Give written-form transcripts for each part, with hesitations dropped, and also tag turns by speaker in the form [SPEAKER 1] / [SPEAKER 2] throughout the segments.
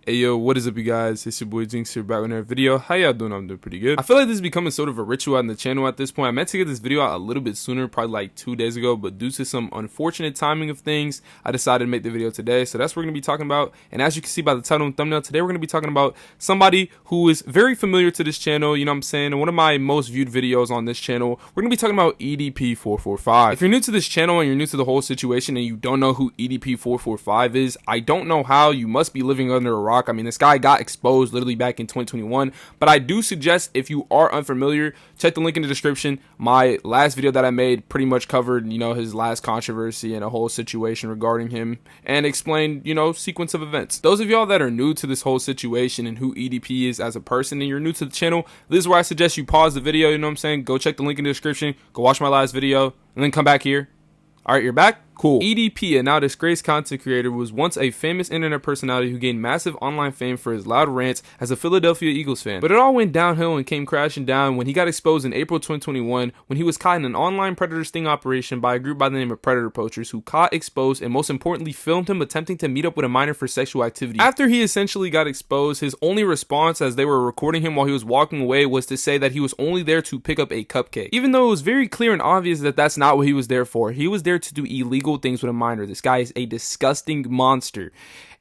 [SPEAKER 1] Hey yo, what is up you guys? It's your boy Jinx here back with another video. How y'all doing? I'm doing pretty good. I feel like this is becoming sort of a ritual on the channel at this point. I meant to get this video out a little bit sooner, probably like 2 days ago, but due to some unfortunate timing of things, I decided to make the video today. So that's what we're going to be talking about. And as you can see by the title and thumbnail, today we're going to be talking about somebody who is very familiar to this channel, you know what I'm saying? One of my most viewed videos on this channel. We're going to be talking about EDP445. If you're new to this channel and you're new to the whole situation and you don't know who EDP445 is, I don't know how. You must be living under a rock. I mean, this guy got exposed literally back in 2021, but I do suggest, if you are unfamiliar, check the link in the description. My last video that I made pretty much covered, you know, his last controversy and a whole situation regarding him and explained, you know, sequence of events. Those of y'all that are new to this whole situation and who EDP is as a person and you're new to the channel, this is where I suggest you pause the video, you know what I'm saying? Go check the link in the description, go watch my last video, and then come back here. All right, you're back? Cool. EDP, a now disgraced content creator, was once a famous internet personality who gained massive online fame for his loud rants as a Philadelphia Eagles fan. But it all went downhill and came crashing down when he got exposed in April 2021 when he was caught in an online predator sting operation by a group by the name of Predator Poachers, who caught, exposed, and most importantly filmed him attempting to meet up with a minor for sexual activity. After he essentially got exposed, his only response as they were recording him while he was walking away was to say that he was only there to pick up a cupcake. Even though it was very clear and obvious that that's not what he was there for. He was there to do illegal things with a minor. This guy is a disgusting monster.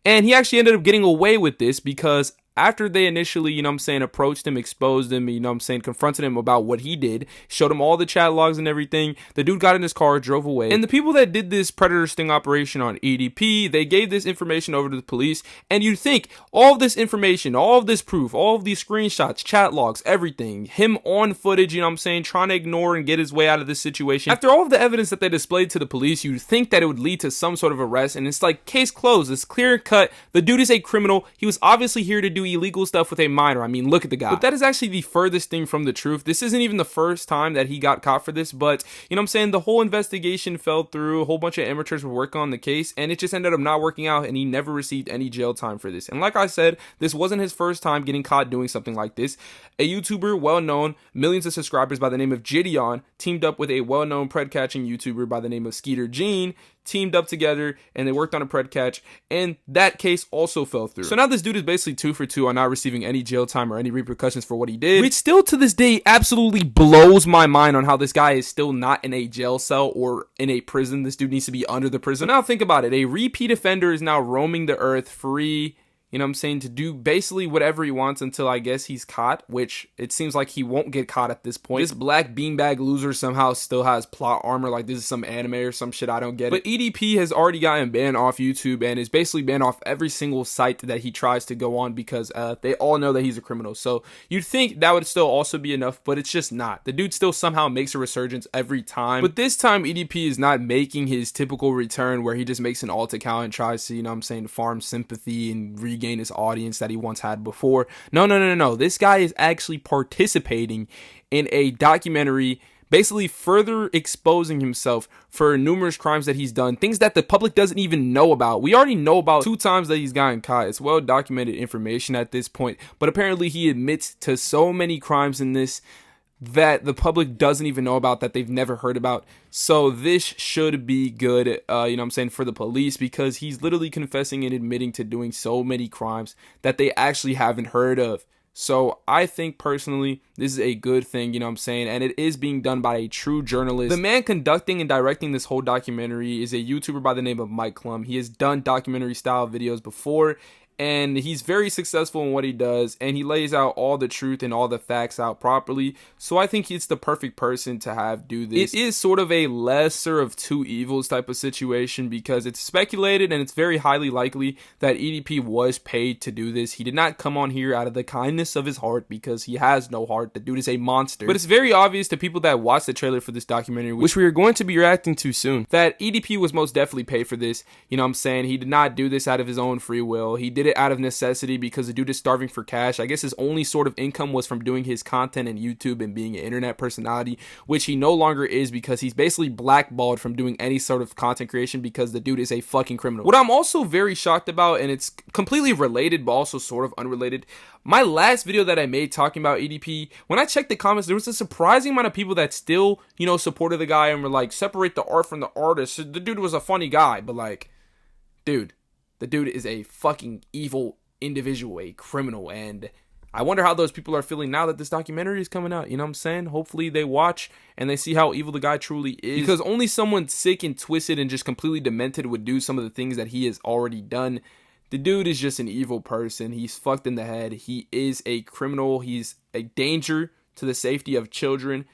[SPEAKER 1] And he actually ended up getting away with this because after they initially, you know what I'm saying, approached him, exposed him, you know what I'm saying, confronted him about what he did, showed him all the chat logs and everything, the dude got in his car, drove away. And the people that did this predator sting operation on EDP, they gave this information over to the police. And you'd think all of this information, all of this proof, all of these screenshots, chat logs, everything, him on footage, you know what I'm saying, trying to ignore and get his way out of this situation. After all of the evidence that they displayed to the police, you'd think that it would lead to some sort of arrest. And it's like, case closed. It's clear cut. The dude is a criminal. He was obviously here to do illegal stuff with a minor. I mean, look at the guy. But that is actually the furthest thing from the truth. This isn't even the first time that he got caught for this, but you know what I'm saying, the whole investigation fell through. A whole bunch of amateurs were working on the case and it just ended up not working out, and he never received any jail time for this. And like I said, this wasn't his first time getting caught doing something like this. A YouTuber, well known, millions of subscribers, by the name of Gideon, teamed up with a well-known pred catching YouTuber by the name of Skeeter Gene, teamed up together and they worked on a pred catch, and that case also fell through. So now this dude is basically 2 for 2 on not receiving any jail time or any repercussions for what he did, which still to this day absolutely blows my mind on how this guy is still not in a jail cell or in a prison. This dude needs to be under the prison. Now think about it. A repeat offender is now roaming the earth free, you know what I'm saying, to do basically whatever he wants until I guess he's caught, which it seems like he won't get caught at this point. This black beanbag loser somehow still has plot armor like this is some anime or some shit. I don't get it. But EDP has already gotten banned off YouTube and is basically banned off every single site that he tries to go on because they all know that he's a criminal. So you'd think that would still also be enough, but it's just not. The dude still somehow makes a resurgence every time. But this time EDP is not making his typical return where he just makes an alt account and tries to, you know what I'm saying, farm sympathy and regain his audience that he once had before. No. This guy is actually participating in a documentary, basically further exposing himself for numerous crimes that he's done, things that the public doesn't even know about. We already know about 2 times that he's gotten caught. It's well documented information at this point, but apparently he admits to so many crimes in this that the public doesn't even know about, that they've never heard about. So this should be good, you know what I'm saying, for the police, because he's literally confessing and admitting to doing so many crimes that they actually haven't heard of. So I think personally this is a good thing, you know what I'm saying, and it is being done by a true journalist. The man conducting and directing this whole documentary is a YouTuber by the name of Mike Klum. He has done documentary style videos before, and he's very successful in what he does, and he lays out all the truth and all the facts out properly. So I think he's the perfect person to have do this. It is sort of a lesser of two evils type of situation because it's speculated and it's very highly likely that EDP was paid to do this. He did not come on here out of the kindness of his heart because he has no heart. The dude is a monster. But it's very obvious to people that watch the trailer for this documentary, which we are going to be reacting to soon, that EDP was most definitely paid for this. You know what I'm saying? He did not do this out of his own free will. He did it out of necessity because the dude is starving for cash. I guess his only sort of income was from doing his content in YouTube and being an internet personality, which he no longer is because he's basically blackballed from doing any sort of content creation because the dude is a fucking criminal. What I'm also very shocked about, and it's completely related but also sort of unrelated, my last video that I made talking about EDP, when I checked the comments, there was a surprising amount of people that still, you know, supported the guy and were like, separate the art from the artist. The dude was a funny guy, but like, dude, the dude is a fucking evil individual, a criminal. And I wonder how those people are feeling now that this documentary is coming out. You know what I'm saying? Hopefully they watch and they see how evil the guy truly is. Because only someone sick and twisted and just completely demented would do some of the things that he has already done. The dude is just an evil person. He's fucked in the head. He is a criminal. He's a danger to the safety of children.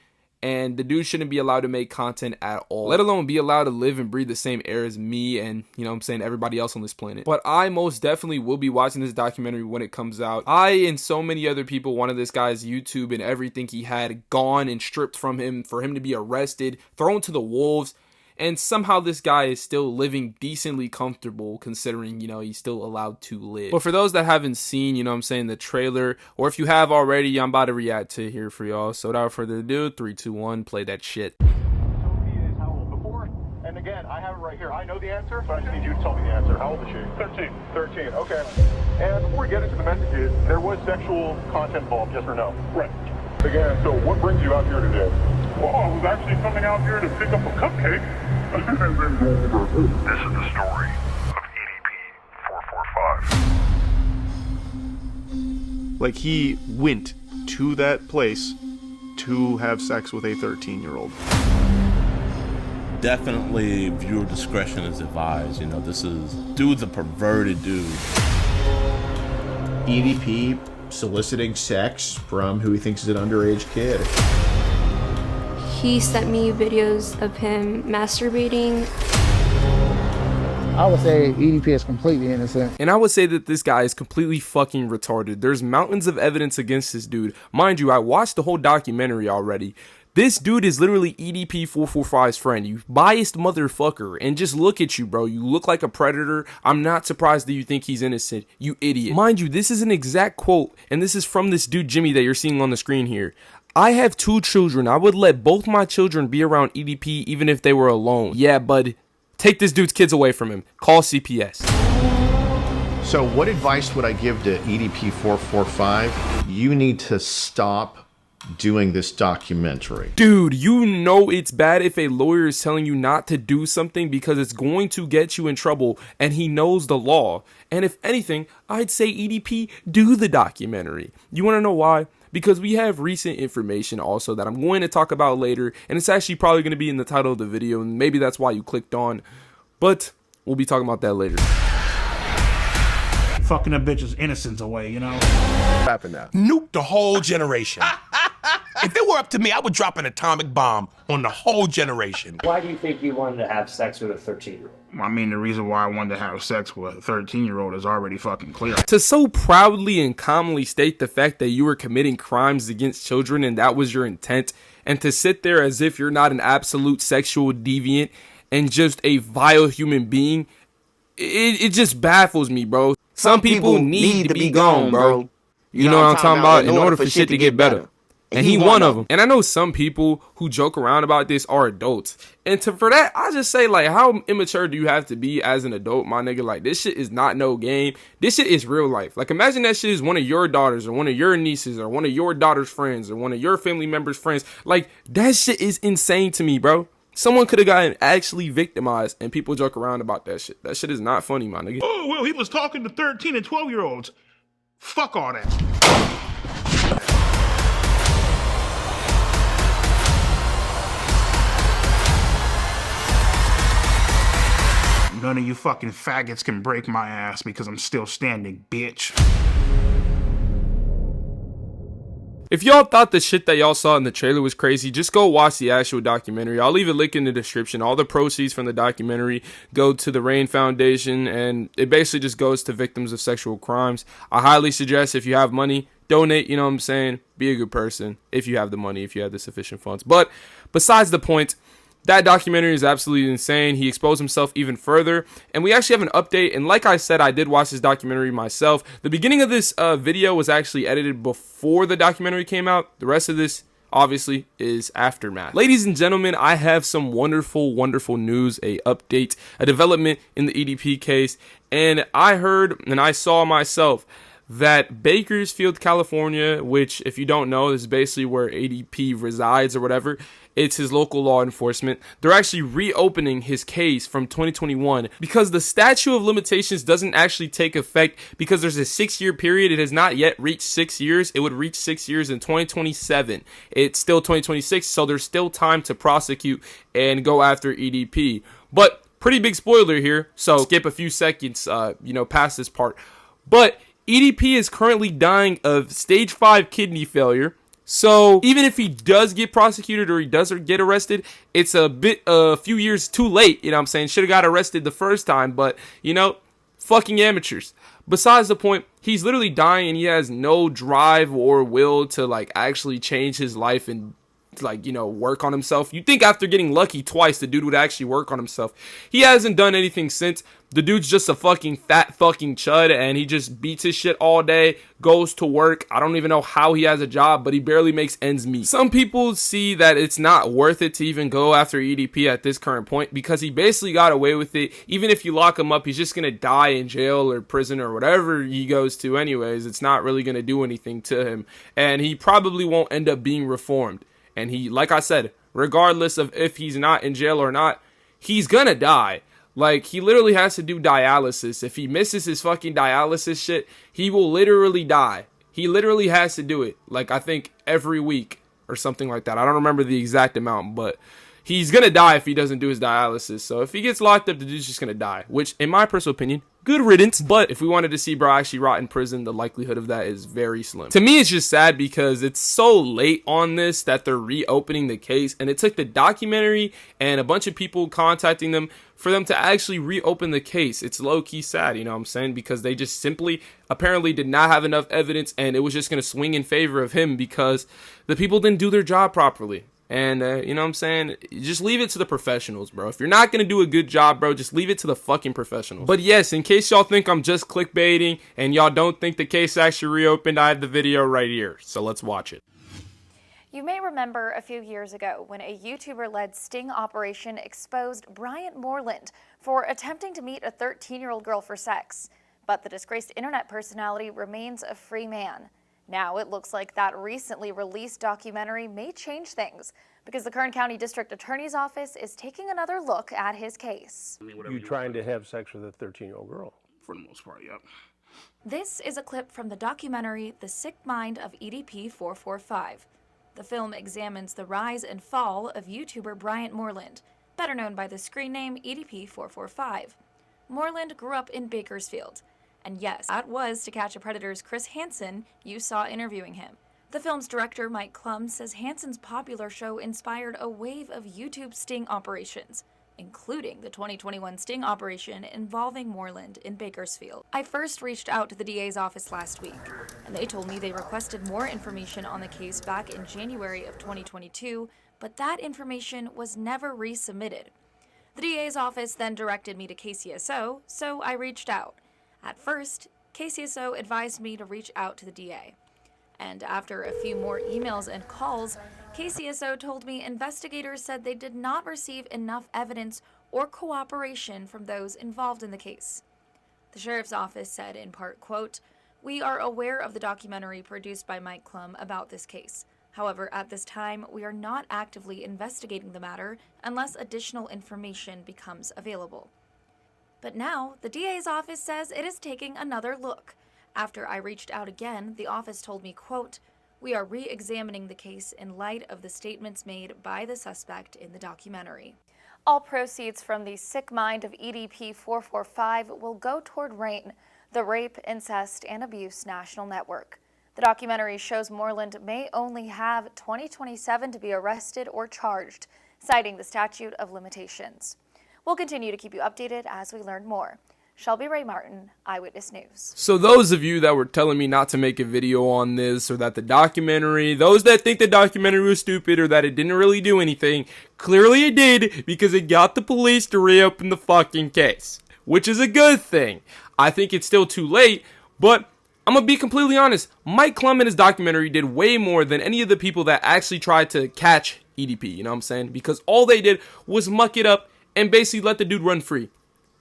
[SPEAKER 1] And the dude shouldn't be allowed to make content at all, let alone be allowed to live and breathe the same air as me and, you know what I'm saying, everybody else on this planet. But I most definitely will be watching this documentary when it comes out. I and so many other people wanted this guy's YouTube and everything he had gone and stripped from him for him to be arrested, thrown to the wolves. And somehow this guy is still living decently comfortable considering, you know, he's still allowed to live. But for those that haven't seen, you know what I'm saying, the trailer, or if you have already, I'm about to react to it here for y'all. So without further ado, 3, 2, 1, play that shit.
[SPEAKER 2] Toby is how old? Before? And again, I have it right here. I know the answer, but I just need you to tell me the answer. How old is she? 13. 13, okay. And before we get into the messages, there was sexual content involved, yes or no? Right. Again, so what brings you out here today?
[SPEAKER 3] Well, I was actually coming out here to pick up a cupcake. This is the story of EDP445.
[SPEAKER 4] Like, he went to that place to have sex with a 13-year-old.
[SPEAKER 5] Definitely viewer discretion is advised. You know, dude's a perverted dude.
[SPEAKER 6] EDP soliciting sex from who he thinks is an underage kid.
[SPEAKER 7] He sent me videos of him masturbating.
[SPEAKER 8] I would say EDP is completely innocent.
[SPEAKER 1] And I would say that this guy is completely fucking retarded. There's mountains of evidence against this dude. Mind you, I watched the whole documentary already. This dude is literally EDP445's friend, you biased motherfucker. And just look at you, bro. You look like a predator. I'm not surprised that you think he's innocent, you idiot. Mind you, this is an exact quote, and this is from this dude Jimmy that you're seeing on the screen here. I have 2 children. I would let both my children be around EDP even if they were alone. Yeah, bud. Take this dude's kids away from him. Call CPS.
[SPEAKER 6] So what advice would I give to EDP445? You need to stop doing this documentary.
[SPEAKER 1] Dude, you know it's bad if a lawyer is telling you not to do something because it's going to get you in trouble and he knows the law. And if anything, I'd say EDP, do the documentary. You want to know why? Because we have recent information also that I'm going to talk about later, and it's actually probably going to be in the title of the video, and maybe that's why you clicked on, but we'll be talking about that later.
[SPEAKER 3] Fucking a bitch's innocence away, you know?
[SPEAKER 6] Happened now.
[SPEAKER 9] Nuke the whole generation. If it were up to me, I would drop an atomic bomb on the whole generation.
[SPEAKER 10] Why do you think you wanted to have sex with a 13-year-old?
[SPEAKER 3] I mean, the reason why I wanted to have sex with a 13-year-old is already fucking clear.
[SPEAKER 1] To so proudly and calmly state the fact that you were committing crimes against children and that was your intent, and to sit there as if you're not an absolute sexual deviant and just a vile human being, it just baffles me, bro. Some people need to be gone, bro. You know what I'm talking about? In order for shit to get better. And he one of them. And I know some people who joke around about this are adults. And for that, I just say, like, how immature do you have to be as an adult, my nigga? Like, this shit is not no game. This shit is real life. Like, imagine that shit is one of your daughters or one of your nieces or one of your daughter's friends or one of your family members' friends. Like, that shit is insane to me, bro. Someone could have gotten actually victimized and people joke around about that shit. That shit is not funny, my nigga.
[SPEAKER 3] Oh, well, he was talking to 13 and 12-year-olds. Fuck all that. None of you fucking faggots can break my ass because I'm still standing, bitch.
[SPEAKER 1] If y'all thought the shit that y'all saw in the trailer was crazy, just go watch the actual documentary. I'll leave a link in the description. All the proceeds from the documentary go to the Rain Foundation, and it basically just goes to victims of sexual crimes. I highly suggest, if you have money, donate, you know what I'm saying? Be a good person if you have the money, if you have the sufficient funds. But besides the point, that documentary is absolutely insane. He exposed himself even further. And we actually have an update. And like I said, I did watch this documentary myself. The beginning of this video was actually edited before the documentary came out. The rest of this, obviously, is aftermath. Ladies and gentlemen, I have some wonderful, wonderful news, a update, a development in the EDP case. And I heard and I saw myself that Bakersfield, California, which if you don't know is basically where ADP resides or whatever, it's his local law enforcement. They're actually reopening his case from 2021 because the statute of limitations doesn't actually take effect because there's a 6-year period. It has not yet reached 6 years. It would reach 6 years in 2027. It's still 2026, so there's still time to prosecute and go after EDP. But pretty big spoiler here, so skip a few seconds, past this part. But EDP is currently dying of stage 5 kidney failure. So even if he does get prosecuted or he does get arrested, it's a few years too late. You know what I'm saying? Should have got arrested the first time, but fucking amateurs. Besides the point, he's literally dying and he has no drive or will to actually change his life and work on himself. You'd think after getting lucky twice, the dude would actually work on himself. He hasn't done anything since. The dude's just a fucking fat fucking chud and he just beats his shit all day, goes to work. I don't even know how he has a job, but he barely makes ends meet. Some people see that it's not worth it to even go after EDP at this current point because he basically got away with it. Even if you lock him up, he's just gonna die in jail or prison or whatever he goes to anyways. It's not really gonna do anything to him and he probably won't end up being reformed. And he, like I said, regardless of if he's not in jail or not, he's gonna die. He literally has to do dialysis. If he misses his fucking dialysis shit, he will literally die. He literally has to do it. I think every week or something like that. I don't remember the exact amount, but he's gonna die if he doesn't do his dialysis. So if he gets locked up, the dude's just gonna die. Which, in my personal opinion, good riddance. But if we wanted to see bro actually rot in prison, the likelihood of that is very slim. To me, it's just sad because it's so late on this that they're reopening the case. And it took the documentary and a bunch of people contacting them for them to actually reopen the case. It's low-key sad, you know what I'm saying? Because they just simply apparently did not have enough evidence and it was just going to swing in favor of him because the people didn't do their job properly. And, you know what I'm saying? Just leave it to the professionals, bro. If you're not going to do a good job, bro, just leave it to the fucking professionals. But yes, in case y'all think I'm just clickbaiting and y'all don't think the case actually reopened, I have the video right here. So let's watch it.
[SPEAKER 11] You may remember a few years ago when a YouTuber-led sting operation exposed Bryant Moreland for attempting to meet a 13-year-old girl for sex. But the disgraced internet personality remains a free man. Now it looks like that recently released documentary may change things because the Kern County District Attorney's Office is taking another look at his case.
[SPEAKER 12] You trying to have sex with a 13-year-old girl?
[SPEAKER 13] For the most part, yep.
[SPEAKER 11] This is a clip from the documentary The Sick Mind of EDP445. The film examines the rise and fall of YouTuber Bryant Moreland, better known by the screen name EDP445. Moreland grew up in Bakersfield. And yes, that was To Catch a Predator's Chris Hansen you saw interviewing him. The film's director, Mike Klum, says Hansen's popular show inspired a wave of YouTube sting operations, including the 2021 sting operation involving Moreland in Bakersfield. I first reached out to the DA's office last week, and they told me they requested more information on the case back in January of 2022, but that information was never resubmitted. The DA's office then directed me to KCSO, so I reached out. At first, KCSO advised me to reach out to the DA. And after a few more emails and calls, KCSO told me investigators said they did not receive enough evidence or cooperation from those involved in the case. The sheriff's office said in part, quote, "We are aware of the documentary produced by Mike Klum about this case. However, at this time, we are not actively investigating the matter unless additional information becomes available." But now, the DA's office says it is taking another look. After I reached out again, the office told me, quote, "We are re-examining the case in light of the statements made by the suspect in the documentary." All proceeds from the Sick Mind of EDP445 will go toward RAIN, the Rape, Incest, and Abuse National Network. The documentary shows Moreland may only have 2027 to be arrested or charged, citing the statute of limitations. We'll continue to keep you updated as we learn more. Shelby Ray Martin, Eyewitness News.
[SPEAKER 1] So those of you that were telling me not to make a video on this or that the documentary, those that think the documentary was stupid or that it didn't really do anything, clearly it did because it got the police to reopen the fucking case, which is a good thing. I think it's still too late, but I'm gonna be completely honest. Mike Klum in his documentary did way more than any of the people that actually tried to catch EDP, you know what I'm saying? Because all they did was muck it up and basically let the dude run free.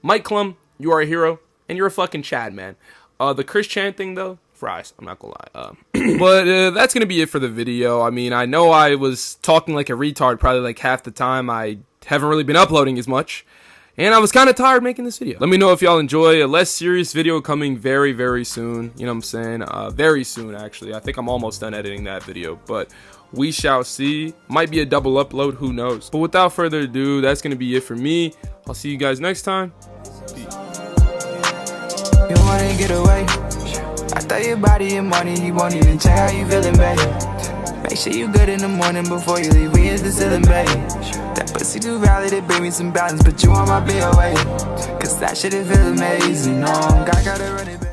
[SPEAKER 1] Mike Klum, you are a hero, and you're a fucking Chad, man. The Chris Chan thing, though, fries. I'm not gonna lie. But that's gonna be it for the video. I mean, I know I was talking like a retard probably like half the time. I haven't really been uploading as much, and I was kind of tired making this video. Let me know if y'all enjoy a less serious video coming very, very soon. You know what I'm saying? Very soon, actually. I think I'm almost done editing that video, but we shall see. Might be a double upload, who knows? But without further ado, that's gonna be it for me. I'll see you guys next time. Peace.
[SPEAKER 13] You wanna get away? I throw your body and money, you won't even check how you feeling, babe. Make sure you good in the morning before you leave, we hit the ceiling, babe. That pussy too valid, it bring me some balance, but you on my BOA. Cause that shit, it feel amazing, no, I gotta run it back.